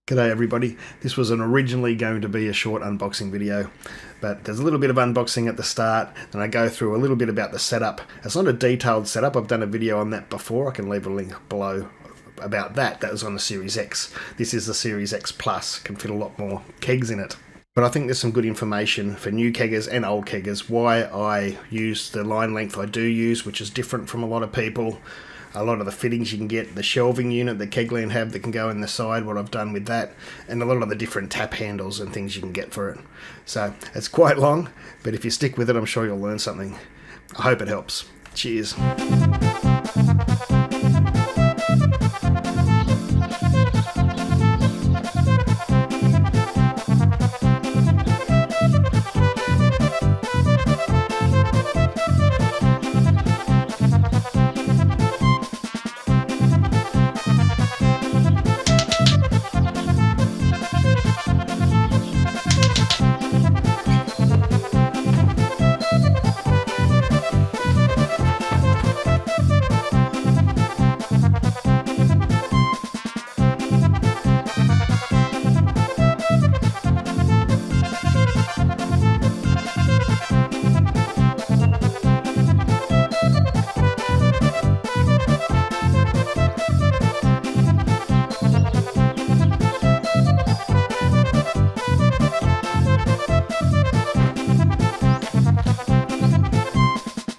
G'day everybody. This was originally going to be a short unboxing video, but there's a little bit of unboxing at the start, and I go through a little bit about the setup. It's not a detailed setup. I've done a video on that before. I can leave a link below about that. That was on the Series X. This is the Series X Plus. Can fit a lot more kegs in it. But I think there's some good information for new keggers and old keggers, why I use the line length I do use, which is different from a lot of people. A lot of the fittings you can get, the shelving unit that Kegland have that can go in the side, what I've done with that, and a lot of the different tap handles and things you can get for it. So it's quite long, but if you stick with it, I'm sure you'll learn something. I hope it helps. Cheers.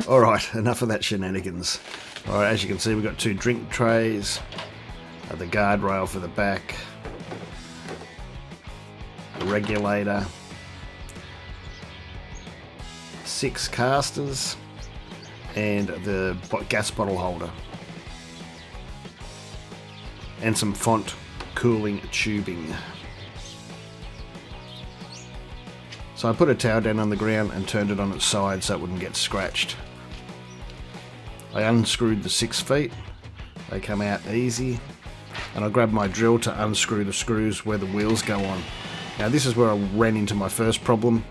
Alright, enough of that shenanigans. Alright, as you can see, we've got two drink trays, the guardrail for the back, a regulator, 6 casters, and the gas bottle holder, and some font cooling tubing. So I put a towel down on the ground and turned it on its side so it wouldn't get scratched. I unscrewed the 6 feet, they come out easy, and I grabbed my drill to unscrew the screws where the wheels go on. Now this is where I ran into my first problem.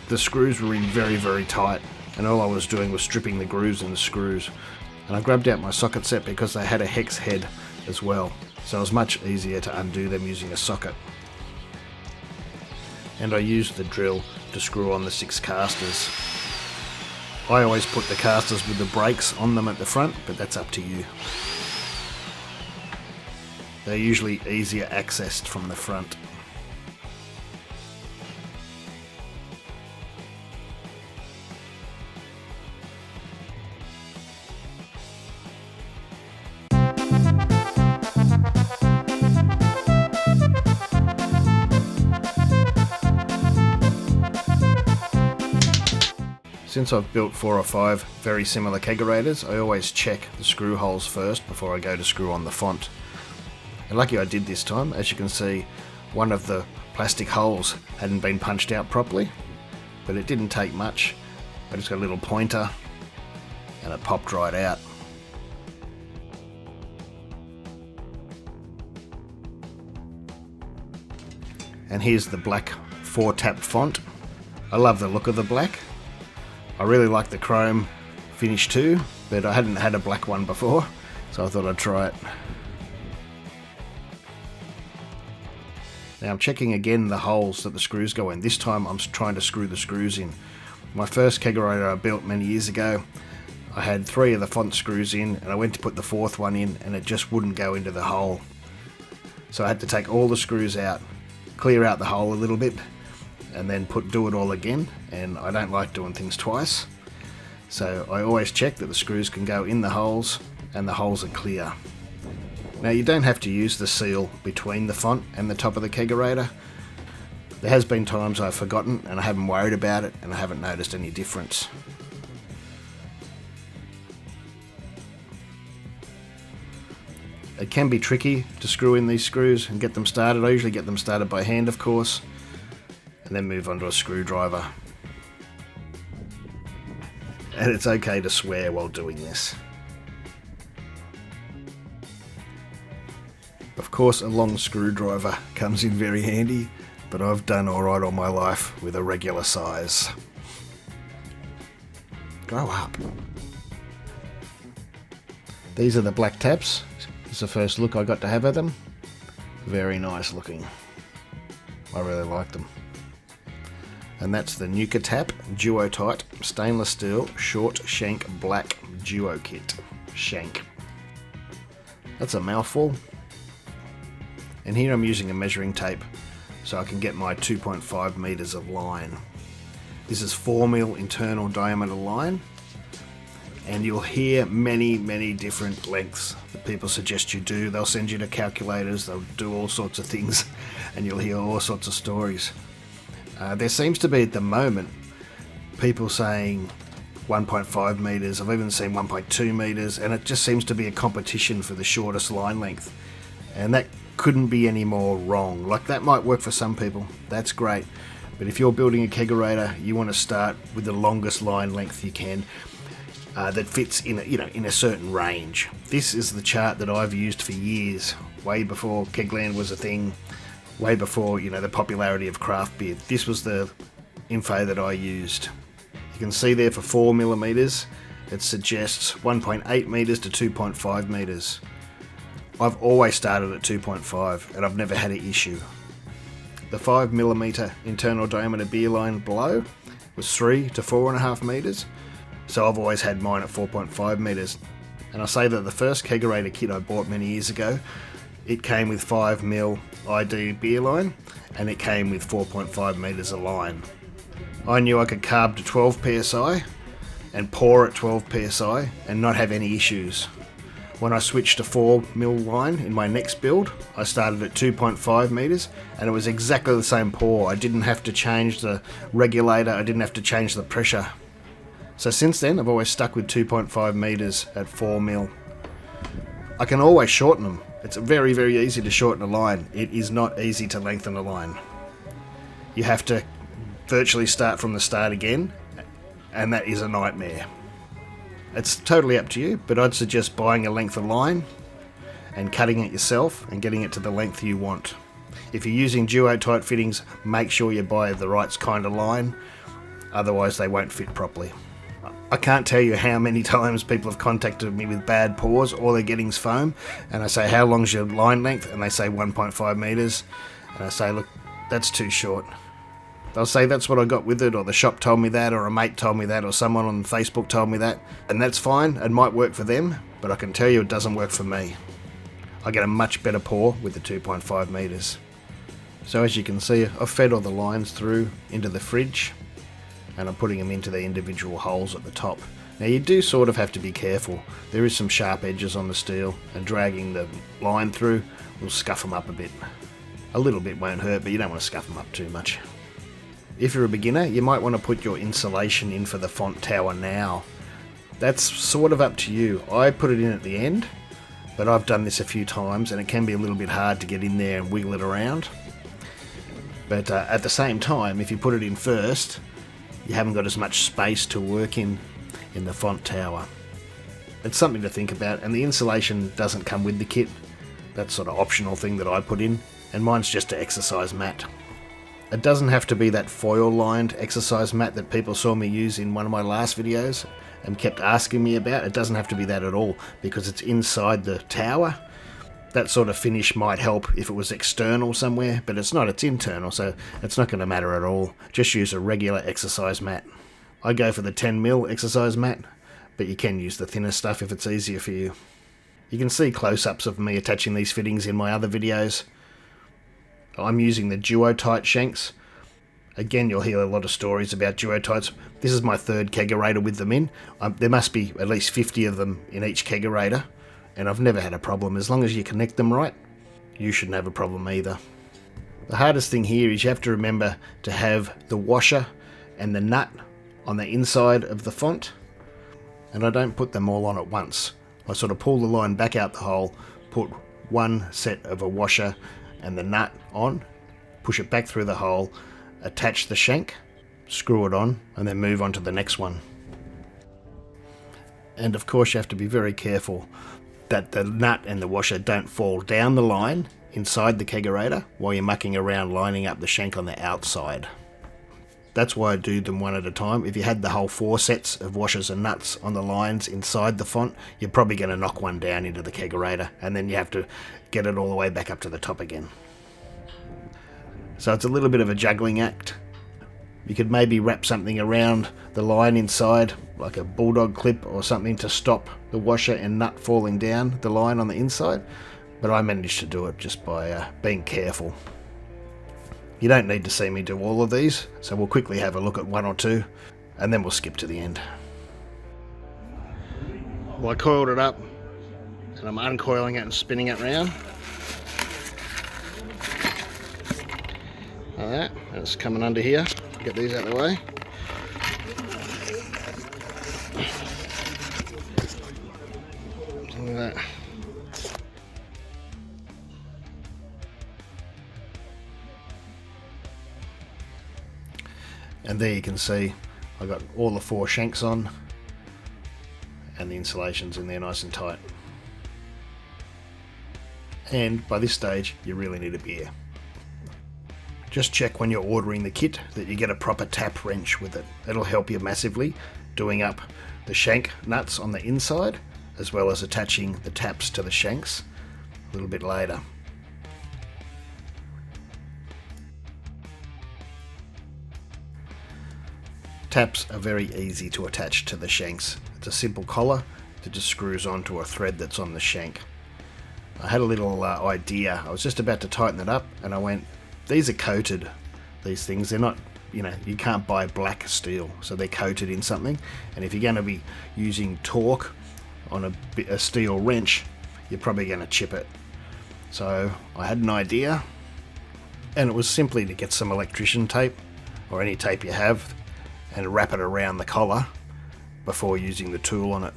The screws were in very, very tight, and all I was doing was stripping the grooves and the screws. And I grabbed out my socket set because they had a hex head as well, so it was much easier to undo them using a socket. And I used the drill to screw on the 6 casters. I always put the casters with the brakes on them at the front, but that's up to you. They're usually easier accessed from the front. Since I've built 4 or 5 very similar Kegerators, I always check the screw holes first before I go to screw on the font. And lucky I did this time. As you can see, one of the plastic holes hadn't been punched out properly, but it didn't take much. I just got a little pointer and it popped right out. And here's the black 4-tap font. I love the look of the black. I really like the chrome finish too, but I hadn't had a black one before, so I thought I'd try it. Now I'm checking again the holes that the screws go in. This time I'm trying to screw the screws in. My first Kegerator I built many years ago, I had 3 of the font screws in, and I went to put the 4th one in and it just wouldn't go into the hole. So I had to take all the screws out, clear out the hole a little bit, and then do it all again, and I don't like doing things twice, so I always check that the screws can go in the holes and the holes are clear. Now you don't have to use the seal between the font and the top of the Kegerator. There has been times I've forgotten and I haven't worried about it and I haven't noticed any difference. It can be tricky to screw in these screws and get them started. I usually get them started by hand, of course, and then move on to a screwdriver. And it's okay to swear while doing this. Of course, a long screwdriver comes in very handy, but I've done alright all my life with a regular size. Grow up. These are the black taps. This is the first look I got to have at them. Very nice looking. I really like them. And that's the Nuka-Tap Duo-Tight Stainless Steel Short Shank Black Duo Kit. Shank. That's a mouthful. And here I'm using a measuring tape so I can get my 2.5 meters of line. This is 4mm internal diameter line, and you'll hear many different lengths that people suggest you do. They'll send you to calculators, they'll do all sorts of things, and you'll hear all sorts of stories. There seems to be at the moment people saying 1.5 meters, I've even seen 1.2 meters, and it just seems to be a competition for the shortest line length. And that couldn't be any more wrong. Like, that might work for some people, that's great. But if you're building a kegerator, you want to start with the longest line length you can that fits in in a certain range. This is the chart that I've used for years, way before Kegland was a thing, way before the popularity of craft beer. This was the info that I used. You can see there for 4mm, it suggests 1.8 meters to 2.5 meters. I've always started at 2.5 and I've never had an issue. The 5mm internal diameter beer line below was 3 to 4.5 meters, so I've always had mine at 4.5 meters. And I say that the first Kegerator kit I bought many years ago, it came with 5mm ID beer line, and it came with 4.5 meters of line. I knew I could carb to 12 psi and pour at 12 psi and not have any issues. When I switched to 4mm line in my next build, I started at 2.5 meters, and it was exactly the same pour. I didn't have to change the regulator, I didn't have to change the pressure. So since then, I've always stuck with 2.5 meters at 4mm. I can always shorten them. It's very easy to shorten a line. It is not easy to lengthen a line. You have to virtually start from the start again, and that is a nightmare. It's totally up to you, but I'd suggest buying a length of line and cutting it yourself and getting it to the length you want. If you're using duo-tight fittings, make sure you buy the right kind of line, otherwise they won't fit properly. I can't tell you how many times people have contacted me with bad pours. All they're getting is foam, and I say, how long's your line length? And they say 1.5 meters, and I say, look, that's too short. They'll say that's what I got with it, or the shop told me that, or a mate told me that, or someone on Facebook told me that, and that's fine. It might work for them, but I can tell you it doesn't work for me. I get a much better pour with the 2.5 meters. So as you can see, I've fed all the lines through into the fridge, and I'm putting them into the individual holes at the top. Now you do sort of have to be careful. There is some sharp edges on the steel, and dragging the line through will scuff them up a bit. A little bit won't hurt, but you don't want to scuff them up too much. If you're a beginner, you might want to put your insulation in for the font tower now. That's sort of up to you. I put it in at the end, but I've done this a few times and it can be a little bit hard to get in there and wiggle it around. But at the same time, if you put it in first, you haven't got as much space to work in the font tower. It's something to think about, and the insulation doesn't come with the kit. That's sort of optional thing that I put in, and mine's just an exercise mat. It doesn't have to be that foil-lined exercise mat that people saw me use in one of my last videos and kept asking me about. It doesn't have to be that at all, because it's inside the tower. That sort of finish might help if it was external somewhere, but it's not, it's internal, so it's not going to matter at all. Just use a regular exercise mat. I go for the 10mm exercise mat, but you can use the thinner stuff if it's easier for you. You can see close-ups of me attaching these fittings in my other videos. I'm using the duo-tight shanks. Again, you'll hear a lot of stories about duo-tights. This is my third Kegerator with them in. There must be at least 50 of them in each Kegerator, and I've never had a problem. As long as you connect them right, you shouldn't have a problem either. The hardest thing here is you have to remember to have the washer and the nut on the inside of the font, and I don't put them all on at once. I sort of pull the line back out the hole, put one set of a washer and the nut on, push it back through the hole, attach the shank, screw it on, and then move on to the next one. And of course you have to be very careful that the nut and the washer don't fall down the line inside the Kegerator while you're mucking around lining up the shank on the outside. That's why I do them one at a time. If you had the whole 4 sets of washers and nuts on the lines inside the font, you're probably going to knock one down into the Kegerator, and then you have to get it all the way back up to the top again. So it's a little bit of a juggling act. You could maybe wrap something around the line inside, like a bulldog clip or something, to stop the washer and nut falling down the line on the inside, but I managed to do it just by being careful. You don't need to see me do all of these, so we'll quickly have a look at 1 or 2, and then we'll skip to the end. Well, I coiled it up, and I'm uncoiling it and spinning it round. Like that, and it's coming under here. Get these out of the way. Like that. And there you can see I got all the 4 shanks on, and the insulation's in there nice and tight. And by this stage you really need a beer. Just check when you're ordering the kit that you get a proper tap wrench with it. It'll help you massively doing up the shank nuts on the inside, as well as attaching the taps to the shanks a little bit later. Taps are very easy to attach to the shanks. It's a simple collar that just screws onto a thread that's on the shank. I had a little idea. I was just about to tighten it up, and I went, these are coated, these things. They're not, you can't buy black steel, so they're coated in something. And if you're going to be using torque on a steel wrench, you're probably going to chip it. So I had an idea, and it was simply to get some electrician tape, or any tape you have, and wrap it around the collar before using the tool on it.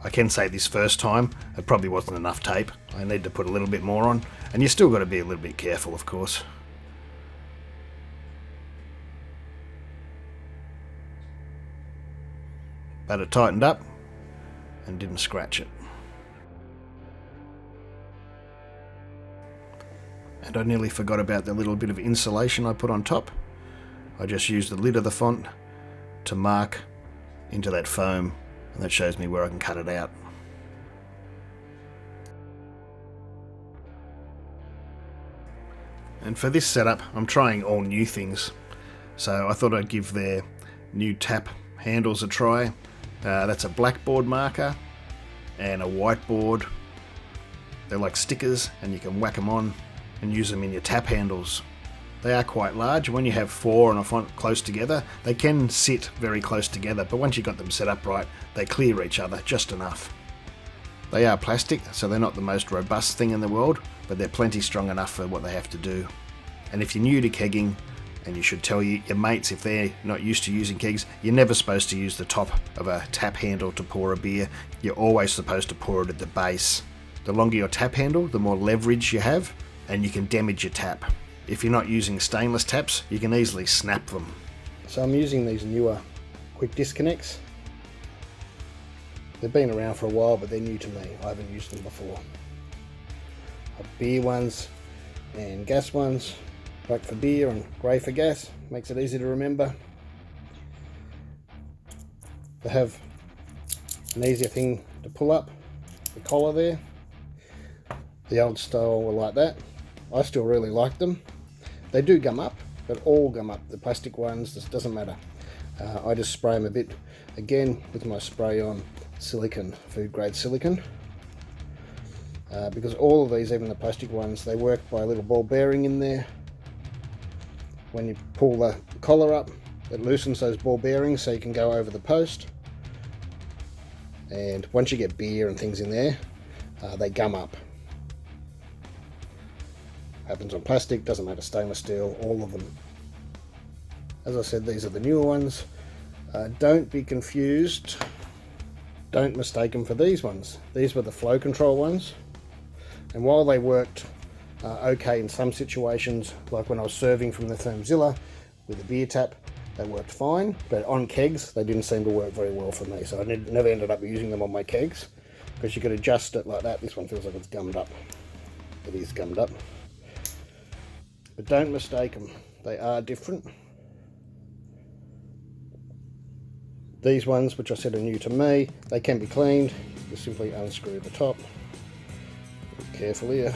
I can say this first time, it probably wasn't enough tape. I need to put a little bit more on, and you still got to be a little bit careful, of course. But it tightened up and didn't scratch it. And I nearly forgot about the little bit of insulation I put on top. I just used the lid of the font to mark into that foam, and that shows me where I can cut it out. And for this setup, I'm trying all new things. So I thought I'd give their new tap handles a try. That's a blackboard marker and a whiteboard. They're like stickers, and you can whack them on and use them in your tap handles. They are quite large. When you have 4 on a font close together, they can sit very close together, but once you've got them set up right, they clear each other just enough. They are plastic, so they're not the most robust thing in the world, but they're plenty strong enough for what they have to do. And if you're new to kegging, and you should tell your mates if they're not used to using kegs, you're never supposed to use the top of a tap handle to pour a beer. You're always supposed to pour it at the base. The longer your tap handle, the more leverage you have, and you can damage your tap. If you're not using stainless taps, you can easily snap them. So I'm using these newer quick disconnects. They've been around for a while, but they're new to me. I haven't used them before. Beer ones and gas ones. Black for beer and grey for gas. Makes it easy to remember. They have an easier thing to pull up, the collar there. The old style were like that. I still really like them. They do gum up, but all gum up. The plastic ones, this doesn't matter. I just spray them a bit, again, with my spray on silicone, food grade silicone. Because all of these, even the plastic ones, they work by a little ball bearing in there. When you pull the collar up, it loosens those ball bearings so you can go over the post. And once you get beer and things in there, they gum up. Happens on plastic, doesn't matter, stainless steel, all of them. As I said, these are the newer ones. Don't be confused. Don't mistake them for these ones. These were the flow control ones. And while they worked okay in some situations, like when I was serving from the Thermzilla with the beer tap, they worked fine. But on kegs, they didn't seem to work very well for me. So I never ended up using them on my kegs, because you could adjust it like that. This one feels like it's gummed up. It is gummed up. But don't mistake them, they are different. These ones, which I said are new to me, they can be cleaned. You simply unscrew the top. Be careful here.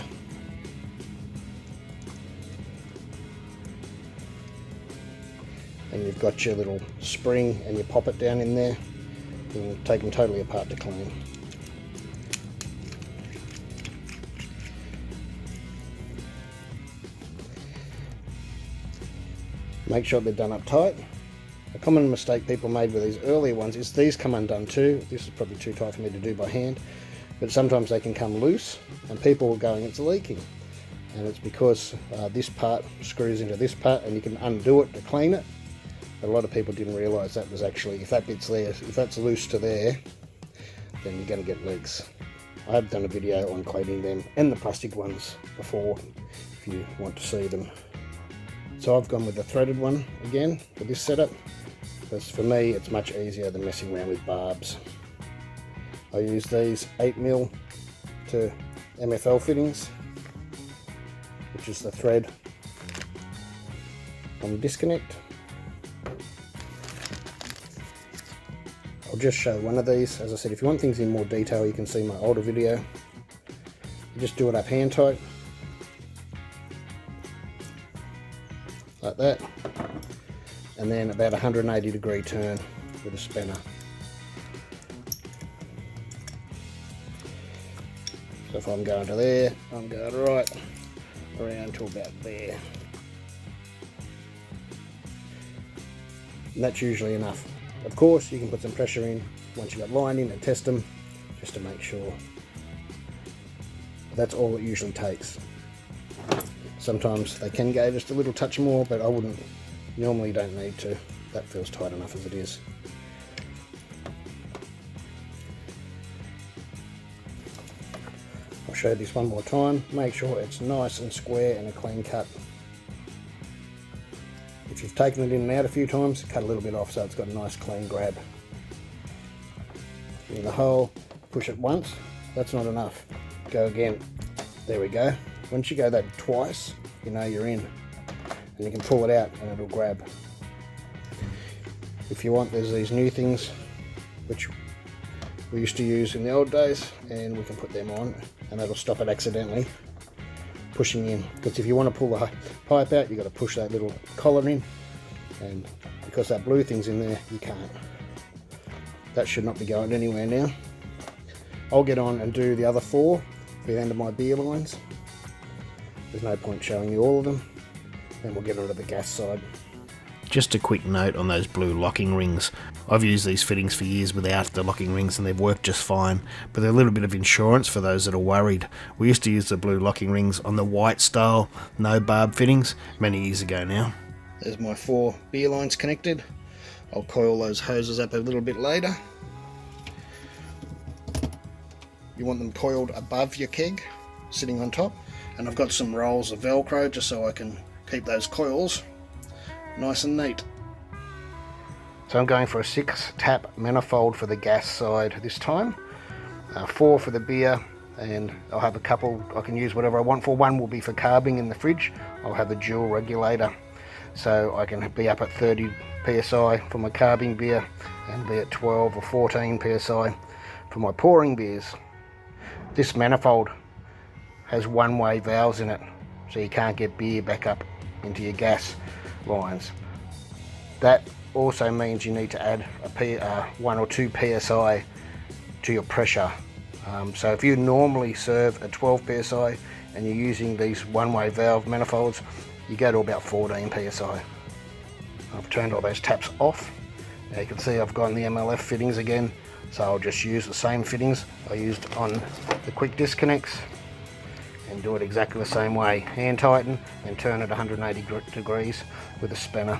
And you've got your little spring and you pop it down in there. You can take them totally apart to clean. Make sure they're done up tight. A common mistake people made with these earlier ones is these come undone too. This is probably too tight for me to do by hand, but sometimes they can come loose and people are going, it's leaking. And it's because this part screws into this part and you can undo it to clean it. But a lot of people didn't realise that was actually, if that bit's there, if that's loose to there, then you're going to get leaks. I have done a video on cleaning them and the plastic ones before, if you want to see them. So I've gone with the threaded one again for this setup, because for me it's much easier than messing around with barbs. I use these 8mm to MFL fittings, which is the thread on the disconnect. I'll just show one of these. As I said, if you want things in more detail, you can see my older video. You just do it up hand tight, like that, and then about 180-degree turn with a spanner. So if I'm going to there, I'm going right around to about there. And that's usually enough. Of course, you can put some pressure in once you've got line in and test them, just to make sure. That's all it usually takes. Sometimes they can go just a little touch more, but I wouldn't, normally don't need to. That feels tight enough as it is. I'll show you this one more time. Make sure it's nice and square and a clean cut. If you've taken it in and out a few times, cut a little bit off so it's got a nice clean grab. In the hole, push it once, that's not enough. Go again, there we go. Once you go that twice, you know you're in. And you can pull it out and it'll grab. If you want, there's these new things which we used to use in the old days, and we can put them on and that'll stop it accidentally pushing in. Because if you want to pull the pipe out, you've got to push that little collar in, and because that blue thing's in there, you can't. That should not be going anywhere now. I'll get on and do the other 4 for the end of my beer lines. There's no point showing you all of them. Then we'll get onto the gas side. Just a quick note on those blue locking rings. I've used these fittings for years without the locking rings and they've worked just fine, but they're a little bit of insurance for those that are worried. We used to use the blue locking rings on the white style no barb fittings many years ago now. There's my 4 beer lines connected. I'll coil those hoses up a little bit later. You want them coiled above your keg, sitting on top. And I've got some rolls of Velcro just so I can keep those coils nice and neat. So I'm going for a 6-tap manifold for the gas side this time. 4 for the beer, and I'll have a couple I can use whatever I want for. One will be for carbing in the fridge. I'll have a dual regulator so I can be up at 30 psi for my carbing beer and be at 12 or 14 psi for my pouring beers. This manifold has one-way valves in it, so you can't get beer back up into your gas lines. That also means you need to add a 1 or 2 psi to your pressure. So if you normally serve at 12 psi and you're using these one-way valve manifolds, you go to about 14 psi. I've turned all those taps off. Now you can see I've got the MLF fittings again, so I'll just use the same fittings I used on the quick disconnects and do it exactly the same way. Hand tighten and turn it 180 degrees with a spanner.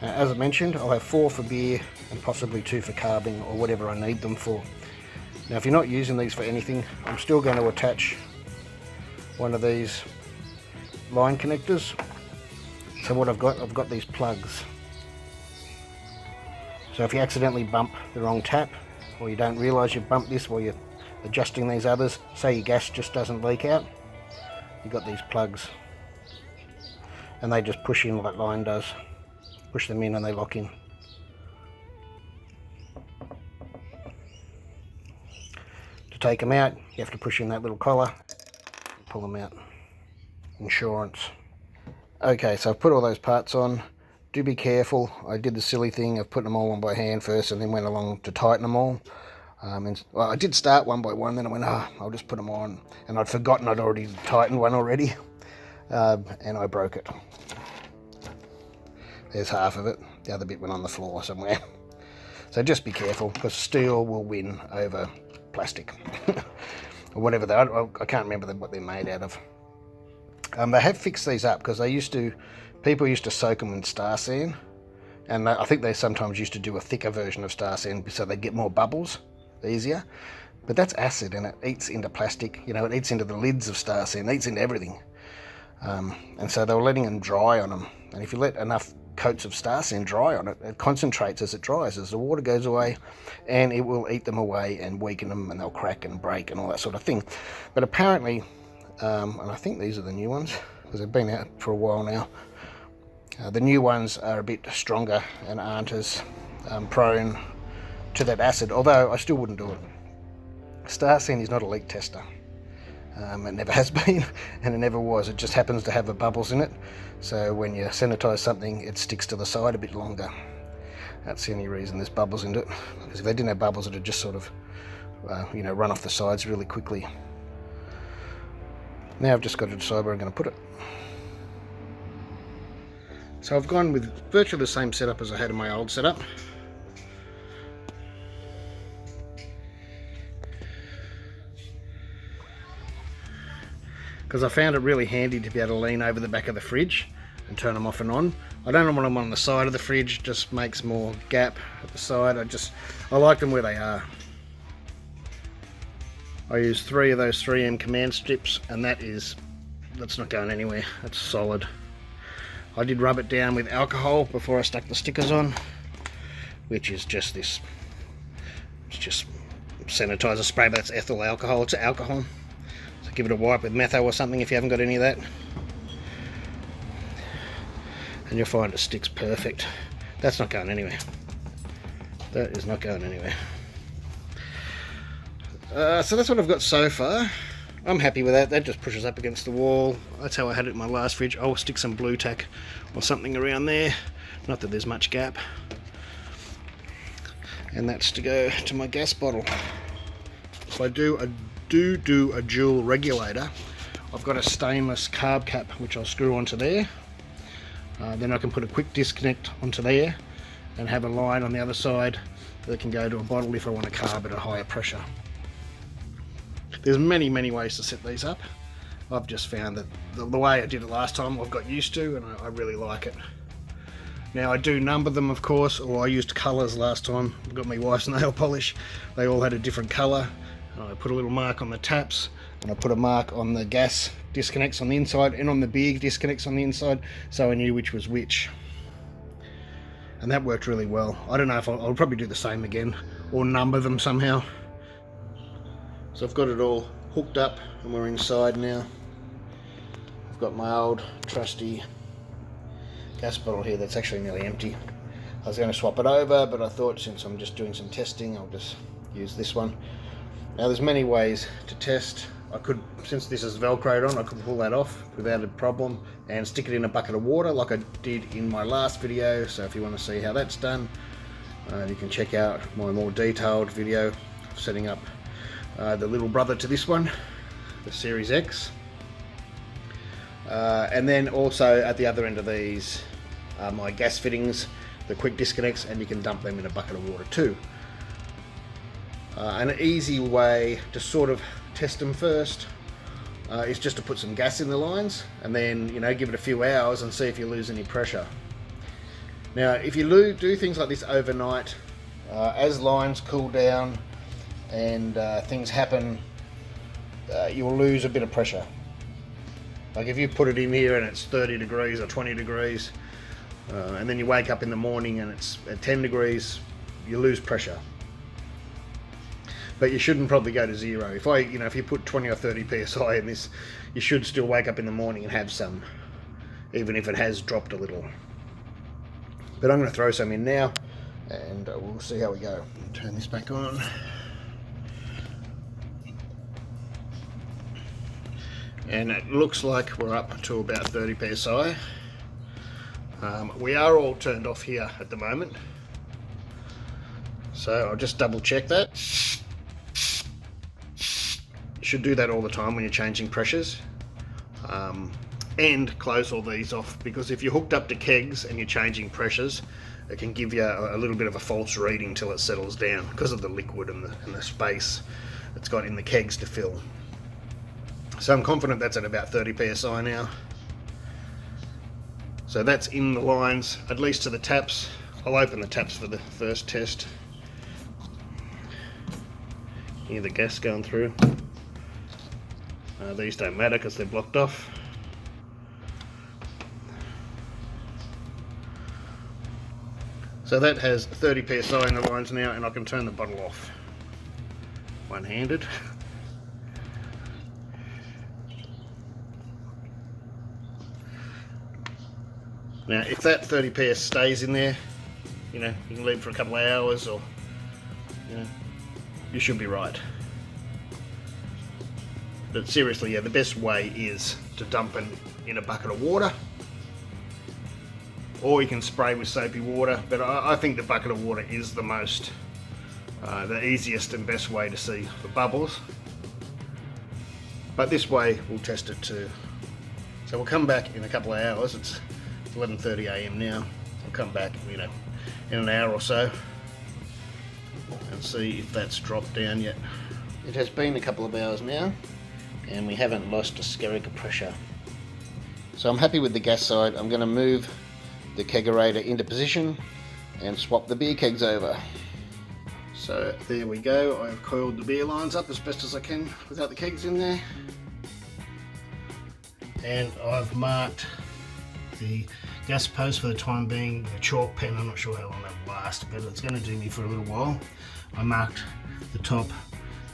As I mentioned, I'll have 4 for beer and possibly 2 for carbing or whatever I need them for. Now if you're not using these for anything, I'm still going to attach one of these line connectors. So what I've got these plugs. So if you accidentally bump the wrong tap, or you don't realise you bumped this while you're adjusting these others. Say your gas just doesn't leak out, you've got these plugs, and they just push in like line does. Push them in and they lock in. To take them out, you have to push in that little collar, pull them out. Insurance. Okay, so I've put all those parts on. Do be careful. I did the silly thing of putting them all on by hand first and then went along to tighten them all. Well, I did start one by one, then I went, I'll just put them on. And I'd forgotten I'd already tightened one already. And I broke it. There's half of it. The other bit went on the floor somewhere. So just be careful, because steel will win over plastic. Or whatever they are. I can't remember what they're made out of. They have fixed these up, because people used to soak them in star sand, and I think they sometimes used to do a thicker version of star sand so they get more bubbles easier. But that's acid, and it eats into plastic. You know, it eats into the lids of star sand, it eats into everything. And so they were letting them dry on them, and if you let enough coats of star sand dry on it, it concentrates as it dries, as the water goes away, and it will eat them away and weaken them, and they'll crack and break and all that sort of thing. But apparently, and I think these are the new ones, because they've been out for a while now. The new ones are a bit stronger and aren't as prone to that acid, although I still wouldn't do it. Star sand is not a leak tester. It never has been, and it never was. It just happens to have the bubbles in it, so when you sanitize something, it sticks to the side a bit longer. That's the only reason there's bubbles in it, because if they didn't have bubbles, it would just sort of run off the sides really quickly. Now I've just got to decide where I'm going to put it. So I've gone with virtually the same setup as I had in my old setup. Because I found it really handy to be able to lean over the back of the fridge and turn them off and on. I don't want them on the side of the fridge, just makes more gap at the side. I like them where they are. I use 3 of those 3M command strips, and that's not going anywhere. That's solid. I did rub it down with alcohol before I stuck the stickers on, which is just this. It's just sanitizer spray, but that's ethyl alcohol. It's alcohol. So give it a wipe with metho or something if you haven't got any of that, and you'll find it sticks perfect. That's not going anywhere. That is not going anywhere. So that's what I've got so far. I'm happy with that. That just pushes up against the wall. That's how I had it in my last fridge. I'll stick some blue tack or something around there. Not that there's much gap. And that's to go to my gas bottle. If I do a dual regulator, I've got a stainless carb cap which I'll screw onto there. Then I can put a quick disconnect onto there and have a line on the other side that can go to a bottle if I want a carb at a higher pressure. There's many ways to set these up. I've just found that the way I did it last time I've got used to, and I really like it. Now I do number them, of course, or I used colours last time. I got my wife's nail polish. They all had a different colour. I put a little mark on the taps, and I put a mark on the gas disconnects on the inside and on the beer disconnects on the inside, so I knew which was which. And that worked really well. I don't know if I'll probably do the same again, or number them somehow. So I've got it all hooked up and we're inside now. I've got my old trusty gas bottle here that's actually nearly empty. I was going to swap it over, but I thought since I'm just doing some testing, I'll just use this one. Now there's many ways to test. I could, since this is velcroed on, I could pull that off without a problem and stick it in a bucket of water like I did in my last video. So if you want to see how that's done, you can check out my more detailed video of setting up the little brother to this one, the Series X. And then also at the other end of these are my gas fittings, the quick disconnects, and you can dump them in a bucket of water too. An easy way to sort of test them first is just to put some gas in the lines and then give it a few hours and see if you lose any pressure. Now if you do things like this overnight, as lines cool down and things happen, you'll lose a bit of pressure. Like if you put it in here and it's 30 degrees or 20 degrees and then you wake up in the morning and it's at 10 degrees, you lose pressure. but you shouldn't probably go to 0. If you put 20 or 30 psi in this, you should still wake up in the morning and have some, even if it has dropped a little. But I'm going to throw some in now, and we'll see how we go. Turn this back on. And it looks like we're up to about 30 psi. We are all turned off here at the moment, so I'll just double check that. You should do that all the time when you're changing pressures. And close all these off, because if you're hooked up to kegs and you're changing pressures, it can give you a little bit of a false reading till it settles down because of the liquid and the space it's got in the kegs to fill. So I'm confident that's at about 30 psi now. So that's in the lines, at least to the taps. I'll open the taps for the first test. Hear the gas going through. These don't matter because they're blocked off. So that has 30 psi in the lines now, and I can turn the bottle off one-handed. Now, if that 30 PS stays in there, you can leave it for a couple of hours, or you should be right. But seriously, yeah, the best way is to dump it in a bucket of water, or you can spray with soapy water, but I think the bucket of water is the easiest and best way to see the bubbles. But this way we'll test it too. So we'll come back in a couple of hours. It's 11:30 AM now. I'll come back, in an hour or so and see if that's dropped down yet. It has been a couple of hours now, and we haven't lost a skerrick of pressure. So I'm happy with the gas side. I'm going to move the kegerator into position and swap the beer kegs over. So there we go. I've coiled the beer lines up as best as I can without the kegs in there, and I've marked the gas post for the time being with a chalk pen. I'm not sure how long that'll last, but it's going to do me for a little while. I marked the top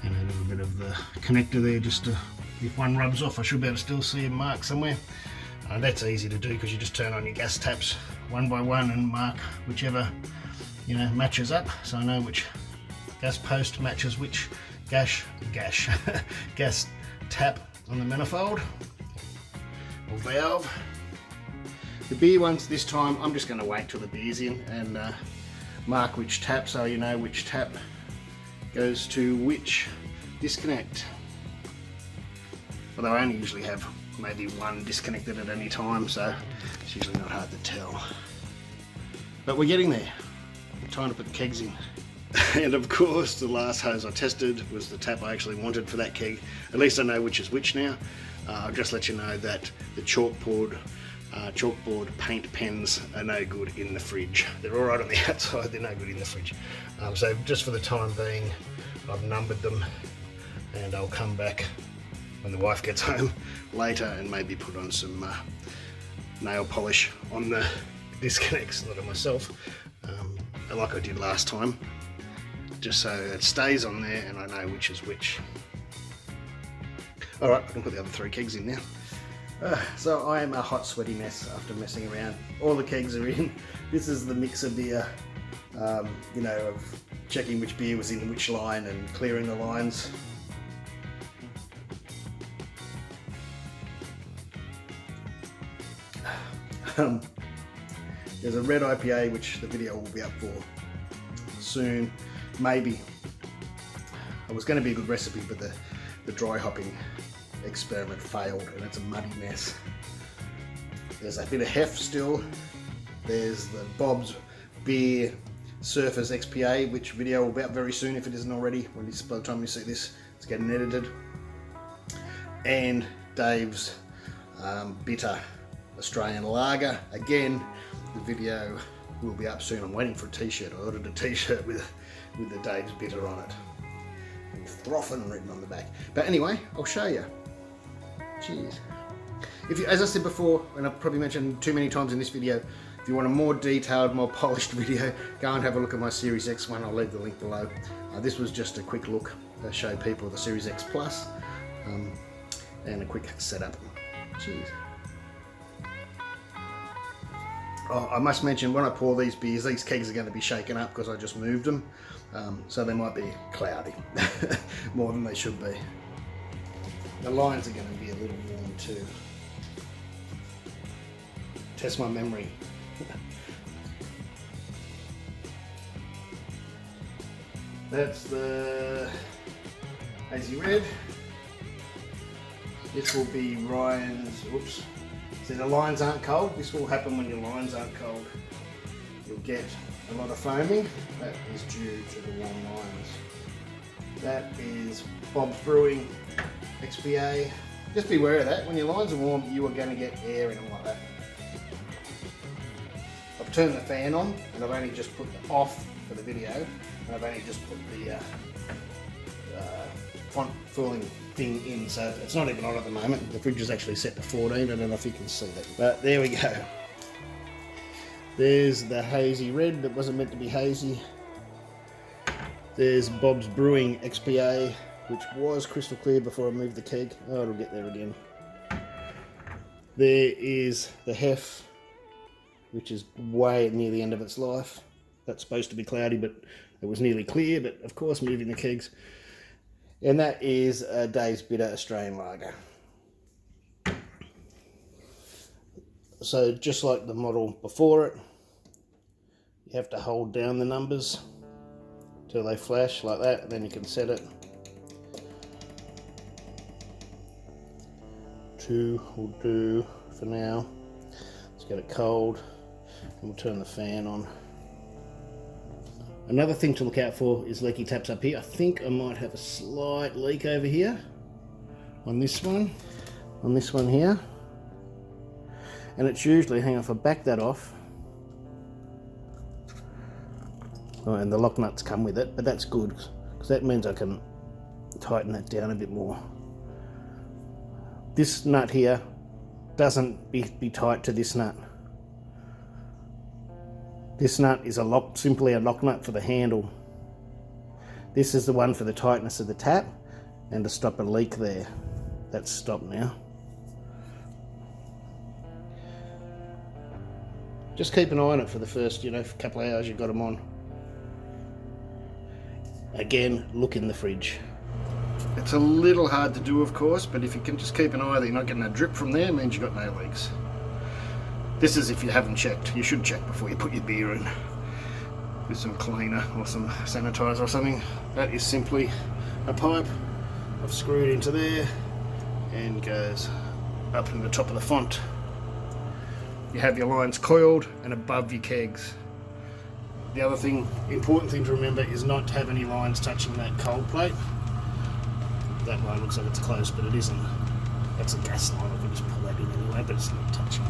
and a little bit of the connector there, just to, if one rubs off, I should be able to still see a mark somewhere. That's easy to do because you just turn on your gas taps one by one and mark whichever matches up, so I know which gas post matches which gas tap on the manifold or valve. The beer ones this time, I'm just going to wait till the beer's in and mark which tap, so you know which tap goes to which disconnect. Although I only usually have maybe one disconnected at any time, so it's usually not hard to tell. But we're getting there. Time to put the kegs in. And of course, the last hose I tested was the tap I actually wanted for that keg. At least I know which is which now. I'll just let you know that the chalkboard paint pens are no good in the fridge. They're alright on the outside, they're no good in the fridge. So just for the time being, I've numbered them, and I'll come back when the wife gets home later and maybe put on some nail polish on the disconnects, not on myself, like I did last time, just so it stays on there and I know which is which. Alright, I can put the other 3 kegs in now. So I am a hot sweaty mess after messing around. All the kegs are in. This is the mixer beer, of checking which beer was in which line and clearing the lines. There's a red IPA which the video will be up for soon, maybe. It was going to be a good recipe, but the dry hopping experiment failed and it's a muddy mess. There's a bit of heft still. There's the Bob's Beer Surfers XPA, which video will be up very soon if it isn't already. By the time you see this, it's getting edited. And Dave's Bitter Australian Lager. Again, the video will be up soon. I'm waiting for a t-shirt. I ordered a t-shirt with the Dave's Bitter on it. And Throffin written on the back. But anyway, I'll show you. Cheers. As I said before, and I've probably mentioned too many times in this video, if you want a more detailed, more polished video, go and have a look at my Series X one. I'll leave the link below. This was just a quick look show people the Series X Plus, and a quick setup. Cheers. Oh, I must mention, when I pour these beers, these kegs are going to be shaken up because I just moved them, so they might be cloudy more than they should be. The lines are going to be a little warm too. Test my memory. That's the Hazy Red. This will be Ryan's, oops. See, the lines aren't cold. This will happen when your lines aren't cold. You'll get a lot of foaming. That is due to the warm lines. That is Bob's Brewing XPA. Just be aware of that. When your lines are warm, you are going to get air in them like that. I've turned the fan on, and I've only just put it off for the video, and I've only just put the font fooling thing in, so it's not even on at the moment. The fridge is actually set to 14. I don't know if you can see that, but there we go. There's the Hazy Red that wasn't meant to be hazy. There's Bob's Brewing XPA, which was crystal clear before I moved the keg. Oh, it'll get there again. There is the Hef, which is way near the end of its life. That's supposed to be cloudy, but it was nearly clear, but of course moving the kegs. And that is a Dave's Bitter Australian Lager. So just like the model before it, you have to hold down the numbers till they flash like that, and then you can set it. 2 will do for now. Let's get it cold, and we'll turn the fan on. Another thing to look out for is leaky taps up here. I think I might have a slight leak over here on this one here. And it's usually, hang on, if I back that off, oh, and the lock nuts come with it, but that's good because that means I can tighten that down a bit more. This nut here doesn't be tight to this nut. This nut is simply a lock nut for the handle. This is the one for the tightness of the tap and to stop a leak there. That's stopped now. Just keep an eye on it for the first, couple of hours you've got them on. Again, look in the fridge. It's a little hard to do, of course, but if you can just keep an eye that you're not getting a drip from there, it means you've got no leaks. This is if you haven't checked. You should check before you put your beer in with some cleaner or some sanitizer or something. That is simply a pipe I've screwed into there and goes up in the top of the font. You have your lines coiled and above your kegs. The other important thing to remember is not to have any lines touching that cold plate. That line looks like it's close, but it isn't. That's a gas line. I can just pull that in anyway, but it's not touching.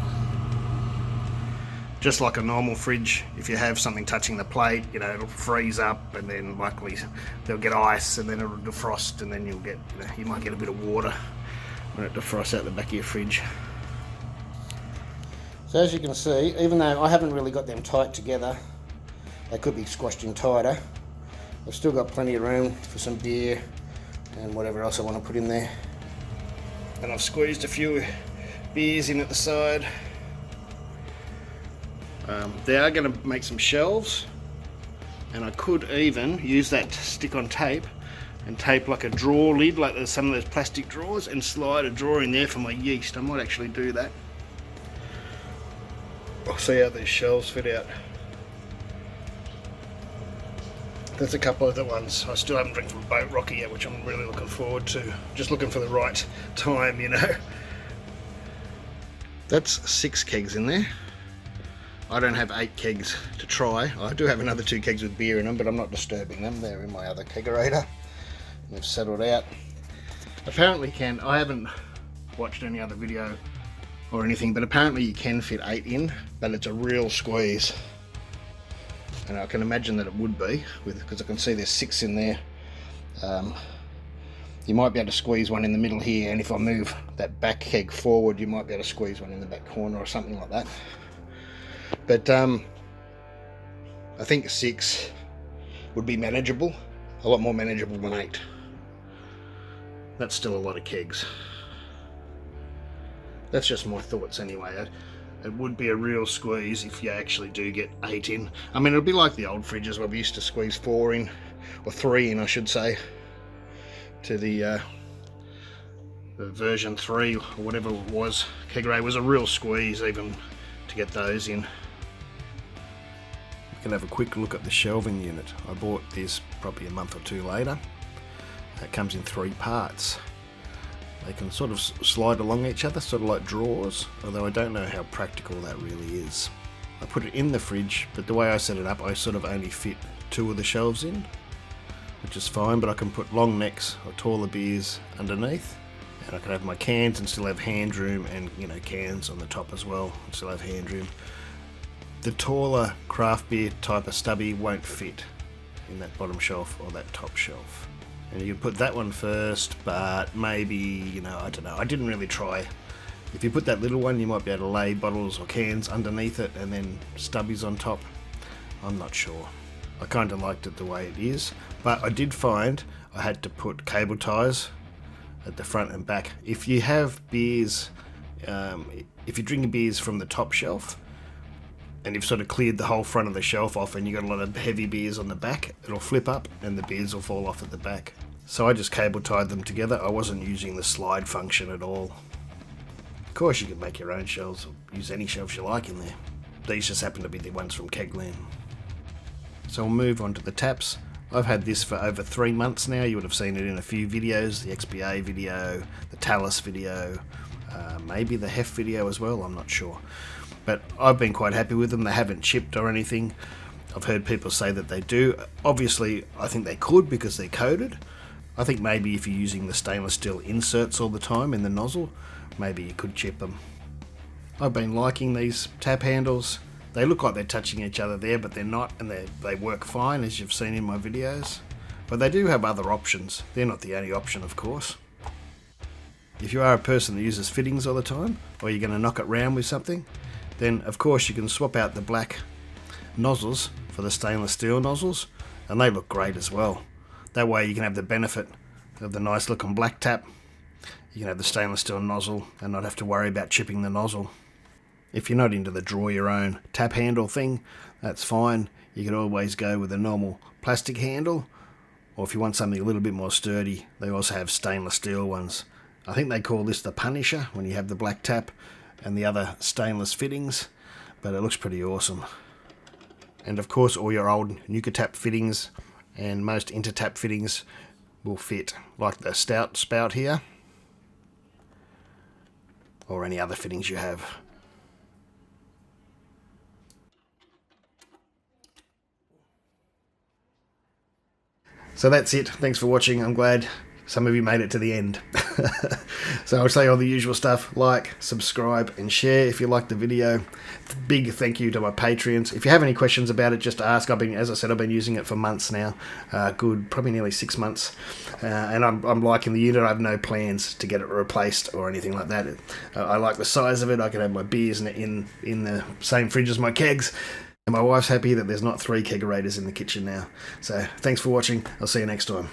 Just like a normal fridge, if you have something touching the plate, it'll freeze up, and then likely they'll get ice, and then it'll defrost, and then you'll get, you might get a bit of water when it defrosts out the back of your fridge. So as you can see, even though I haven't really got them tight together, they could be squashed in tighter. I've still got plenty of room for some beer and whatever else I want to put in there. And I've squeezed a few beers in at the side. They are going to make some shelves, and I could even use that stick-on tape and tape like a drawer lid, like there's some of those plastic drawers, and slide a drawer in there for my yeast. I might actually do that. I'll see how these shelves fit out. There's a couple of the ones I still haven't drank from Boat Rocky yet, which I'm really looking forward to. Just looking for the right time, That's 6 kegs in there. I don't have 8 kegs to try. I do have another 2 kegs with beer in them, but I'm not disturbing them. They're in my other kegerator. They've settled out. Apparently I haven't watched any other video or anything, but apparently you can fit 8 in, but it's a real squeeze. And I can imagine that it would be, because I can see there's 6 in there. You might be able to squeeze one in the middle here, and if I move that back keg forward, you might be able to squeeze one in the back corner or something like that. But I think 6 would be manageable, a lot more manageable than 8. That's still a lot of kegs. That's just my thoughts anyway. It would be a real squeeze if you actually do get 8 in. I mean, it'll be like the old fridges where we used to squeeze 4 in, or 3 in I should say, to the version 3 or whatever it was. Kegerator was a real squeeze even to get those in. We can have a quick look at the shelving unit. I bought this probably a month or 2 later. It comes in 3 parts. They can sort of slide along each other, sort of like drawers, although I don't know how practical that really is. I put it in the fridge, but the way I set it up, I sort of only fit 2 of the shelves in, which is fine, but I can put long necks or taller beers underneath, and I can have my cans and still have hand room, and cans on the top as well, and still have hand room. The taller craft beer type of stubby won't fit in that bottom shelf or that top shelf. And you could put that one first, but maybe, I don't know. I didn't really try. If you put that little one, you might be able to lay bottles or cans underneath it and then stubbies on top. I'm not sure. I kind of liked it the way it is, but I did find I had to put cable ties at the front and back. If you have beers, if you're drinking beers from the top shelf, and you've sort of cleared the whole front of the shelf off and you've got a lot of heavy beers on the back, it'll flip up and the beers will fall off at the back. So I just cable tied them together. I wasn't using the slide function at all. Of course you can make your own shelves or use any shelves you like in there. These just happen to be the ones from Kegland. So we'll move on to the taps. I've had this for over 3 months now. You would have seen it in a few videos, the XBA video, the Talus video, maybe the Hef video as well, I'm not sure. But I've been quite happy with them. They haven't chipped or anything. I've heard people say that they do. Obviously, I think they could because they're coated. I think maybe if you're using the stainless steel inserts all the time in the nozzle, maybe you could chip them. I've been liking these tap handles. They look like they're touching each other there, but they're not, and they work fine, as you've seen in my videos. But they do have other options. They're not the only option, of course. If you are a person that uses fittings all the time, or you're going to knock it round with something, then of course you can swap out the black nozzles for the stainless steel nozzles, and they look great as well. That way you can have the benefit of the nice looking black tap. You can have the stainless steel nozzle and not have to worry about chipping the nozzle. If you're not into the draw your own tap handle thing, that's fine. You can always go with a normal plastic handle, or if you want something a little bit more sturdy, they also have stainless steel ones. I think they call this the Punisher when you have the black tap and the other stainless fittings, but it looks pretty awesome. And of course all your old Nuka-Tap fittings and most Intertap fittings will fit, like the stout spout here, or any other fittings you have. So that's it. Thanks for watching. I'm glad some of you made it to the end. So I'll say all the usual stuff: like, subscribe, and share if you liked the video. Big thank you to my Patreons. If you have any questions about it, just ask. As I said, I've been using it for months now. Probably nearly 6 months. And I'm liking the unit. I have no plans to get it replaced or anything like that. I like the size of it. I can have my beers in the same fridge as my kegs. And my wife's happy that there's not 3 Kegerators in the kitchen now. So thanks for watching. I'll see you next time.